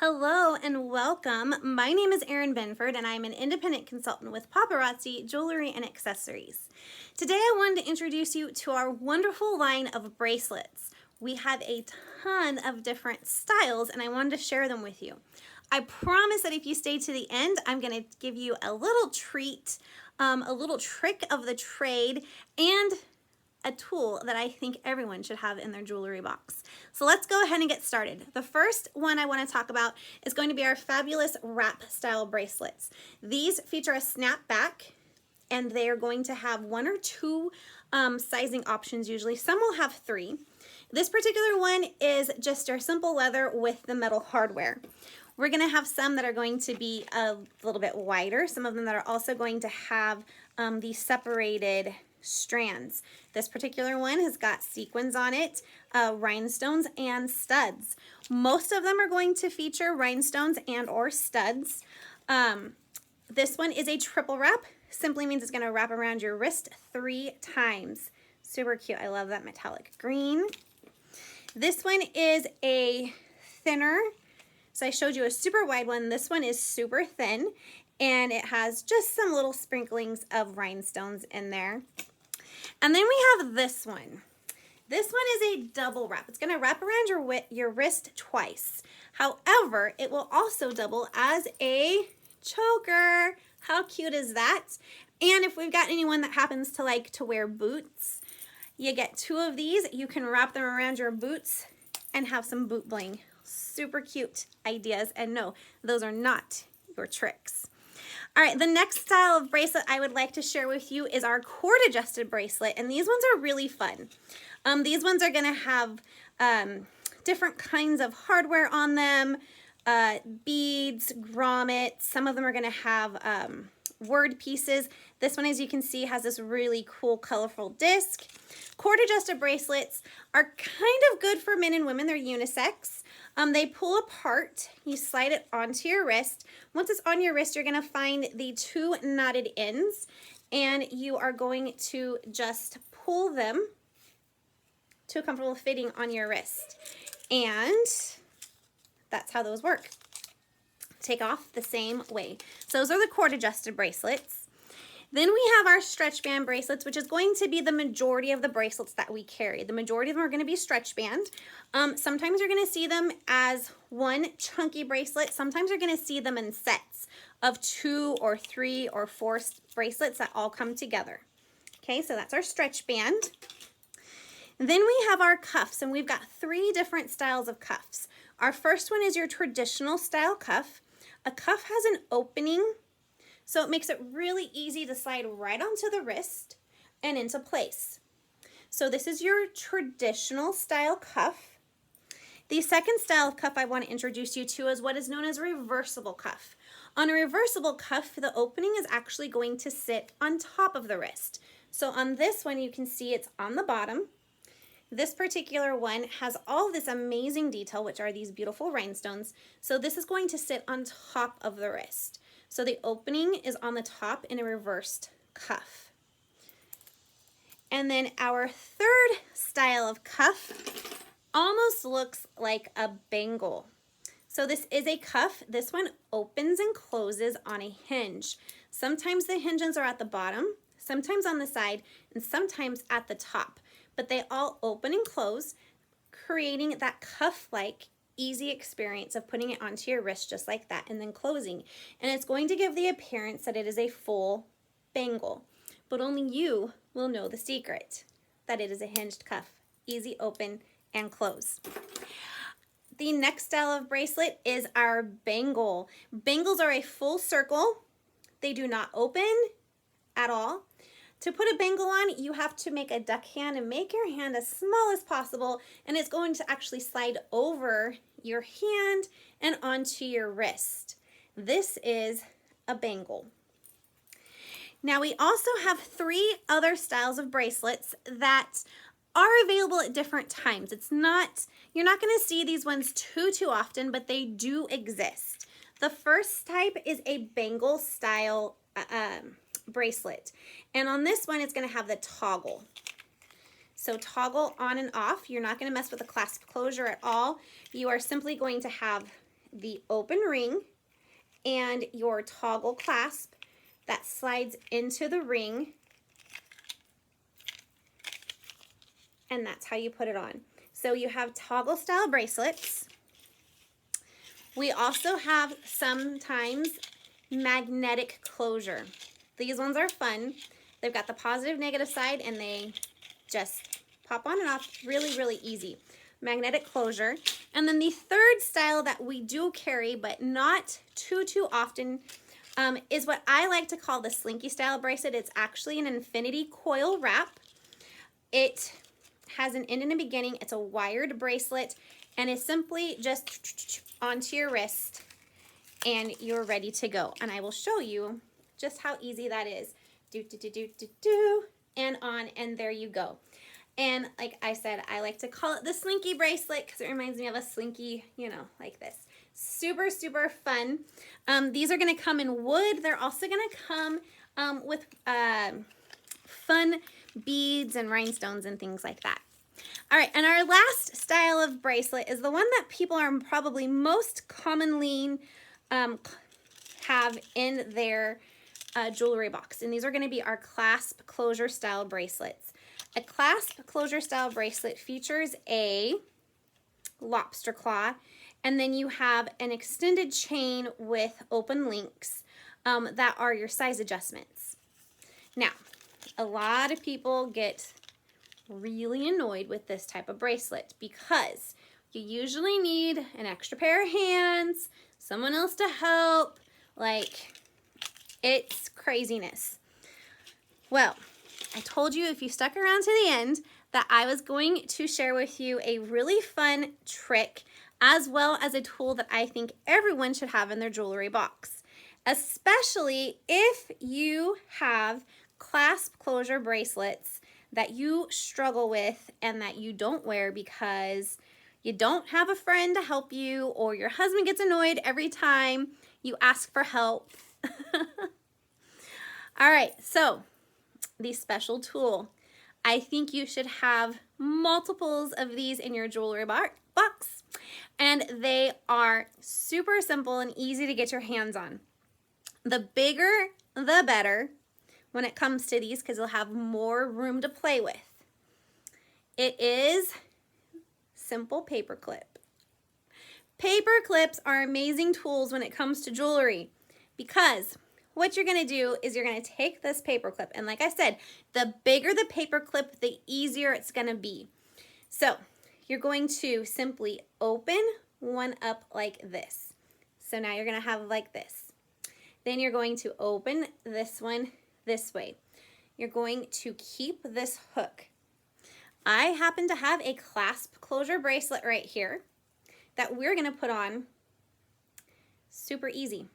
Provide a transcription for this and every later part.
Hello and welcome. My name is Erin Benford and I'm an independent consultant with Paparazzi Jewelry and Accessories. Today I wanted to introduce you to our wonderful line of bracelets. We have a ton of different styles and I wanted to share them with you. I promise that if you stay to the end, I'm going to give you a little treat, a little trick of the trade, and a tool that I think everyone should have in their jewelry box. So let's go ahead and get started. The first one I want to talk about is going to be our fabulous wrap style bracelets. These feature a snap back and they are going to have one or two sizing options usually. Some will have three. This particular one is just our simple leather with the metal hardware. We're going to have some that are going to be a little bit wider, some of them that are also going to have the separated strands. This particular one has got sequins on it, rhinestones and studs. Most of them are going to feature rhinestones and or studs. This one is a triple wrap. Simply means it's going to wrap around your wrist 3 times. Super cute. I love that metallic green. This one is a thinner. So I showed you a super wide one. This one is super thin and it has just some little sprinklings of rhinestones in there. And then we have this one. This one is a double wrap. It's going to wrap around your wrist twice. However, it will also double as a choker. How cute is that? And if we've got anyone that happens to like to wear boots, you get 2 of these. You can wrap them around your boots and have some boot bling. Super cute ideas. And no, those are not your tricks. All right, the next style of bracelet I would like to share with you is our cord adjusted bracelet, and these ones are really fun. These ones are going to have different kinds of hardware on them, beads, grommets. Some of them are going to have word pieces. This one, as you can see, has this really cool colorful disc. Cord adjusted bracelets are kind of good for men and women. They're unisex. They pull apart. You slide it onto your wrist. Once it's on your wrist, you're going to find the 2 knotted ends, and you are going to just pull them to a comfortable fitting on your wrist. And that's how those work. Take off the same way. So those are the cord adjusted bracelets. Then we have our stretch band bracelets, which is going to be the majority of the bracelets that we carry. The majority of them are going to be stretch band. Sometimes you're going to see them as one chunky bracelet. Sometimes you're going to see them in sets of 2 or 3 or 4 bracelets that all come together. Okay, so that's our stretch band. Then we have our cuffs, and we've got 3 different styles of cuffs. Our first one is your traditional style cuff. A cuff has an opening, so it makes it really easy to slide right onto the wrist and into place. So this is your traditional style cuff. The second style of cuff I want to introduce you to is what is known as a reversible cuff. On a reversible cuff, the opening is actually going to sit on top of the wrist. So on this one, you can see it's on the bottom. This particular one has all this amazing detail, which are these beautiful rhinestones. So this is going to sit on top of the wrist. So the opening is on the top in a reversed cuff. And then our third style of cuff almost looks like a bangle. So this is a cuff. This one opens and closes on a hinge. Sometimes the hinges are at the bottom, sometimes on the side, and sometimes at the top. But they all open and close, creating that cuff-like easy experience of putting it onto your wrist just like that and then closing. And it's going to give the appearance that it is a full bangle, but only you will know the secret, that it is a hinged cuff, easy open and close. The next style of bracelet is our bangle. Bangles are a full circle. They do not open at all. To put a bangle on, you have to make a duck hand and make your hand as small as possible, and it's going to actually slide over your hand and onto your wrist. This is a bangle. Now we also have 3 other styles of bracelets that are available at different times. You're not going to see these ones too often, but they do exist. The first type is a bangle style bracelet. And on this one, it's going to have the toggle. So toggle on and off. You're not going to mess with the clasp closure at all. You are simply going to have the open ring and your toggle clasp that slides into the ring, and that's how you put it on. So you have toggle style bracelets. We also have sometimes magnetic closure. These ones are fun. They've got the positive, negative side, and they just pop on and off really, really easy. Magnetic closure. And then the third style that we do carry, but not too often, is what I like to call the slinky style bracelet. It's actually an infinity coil wrap. It has an end and a beginning. It's a wired bracelet, and it's simply just onto your wrist, and you're ready to go. And I will show you just how easy that is. And on, and there you go. And like I said, I like to call it the slinky bracelet because it reminds me of a slinky, you know, like this. Super, super fun. These are going to come in wood. They're also going to come with fun beads and rhinestones and things like that. All right, and our last style of bracelet is the one that people are probably most commonly have in their jewelry box. And these are going to be our clasp closure style bracelets. A clasp closure style bracelet features a lobster claw, and then you have an extended chain with open links that are your size adjustments. Now, a lot of people get really annoyed with this type of bracelet because you usually need an extra pair of hands, someone else to help, like it's craziness. Well, I told you if you stuck around to the end that I was going to share with you a really fun trick as well as a tool that I think everyone should have in their jewelry box, especially if you have clasp closure bracelets that you struggle with and that you don't wear because you don't have a friend to help you, or your husband gets annoyed every time you ask for help. All right, so the special tool. I think you should have multiples of these in your jewelry box, and they are super simple and easy to get your hands on. The bigger, the better when it comes to these because you'll have more room to play with. It is simple paper clip. Paper clips are amazing tools when it comes to jewelry because what you're going to do is you're going to take this paper clip, and like I said, the bigger the paper clip, the easier it's going to be. So you're going to simply open one up like this. So now you're going to have like this. Then you're going to open this one this way. You're going to keep this hook. I happen to have a clasp closure bracelet right here that we're going to put on. Super easy.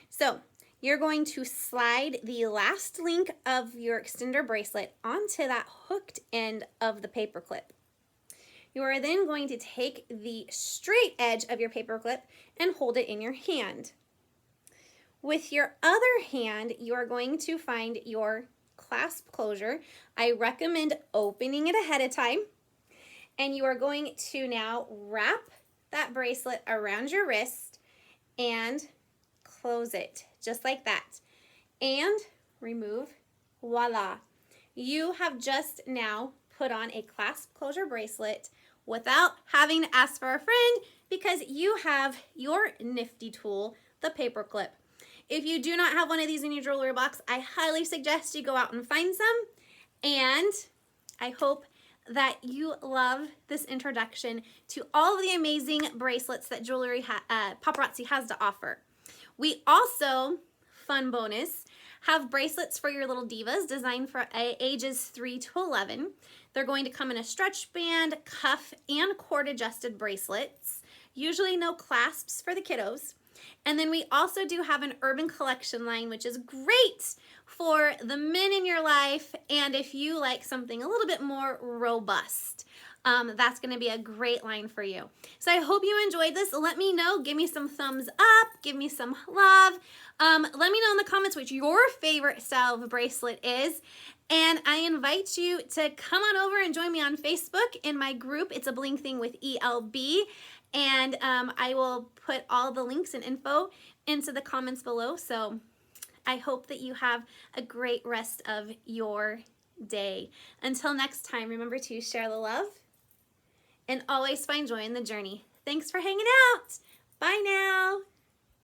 So you're going to slide the last link of your extender bracelet onto that hooked end of the paper clip. You are then going to take the straight edge of your paper clip and hold it in your hand. With your other hand, you are going to find your clasp closure. I recommend opening it ahead of time. And you are going to now wrap that bracelet around your wrist and close it just like that. And remove. Voila. You have just now put on a clasp closure bracelet without having to ask for a friend because you have your nifty tool, the paper clip. If you do not have one of these in your jewelry box, I highly suggest you go out and find some. And I hope that you love this introduction to all of the amazing bracelets that Paparazzi has to offer. We also, fun bonus, have bracelets for your little divas designed for ages 3 to 11. They're going to come in a stretch band, cuff, and cord adjusted bracelets. Usually no clasps for the kiddos. And then we also do have an urban collection line, which is great for the men in your life. And if you like something a little bit more robust, that's going to be a great line for you. So I hope you enjoyed this. Let me know. Give me some thumbs up. Give me some love. Let me know in the comments what your favorite style of bracelet is. And I invite you to come on over and join me on Facebook in my group. It's a Bling Thing with ELB. And I will put all the links and info into the comments below. So I hope that you have a great rest of your day. Until next time, remember to share the love and always find joy in the journey. Thanks for hanging out. Bye now.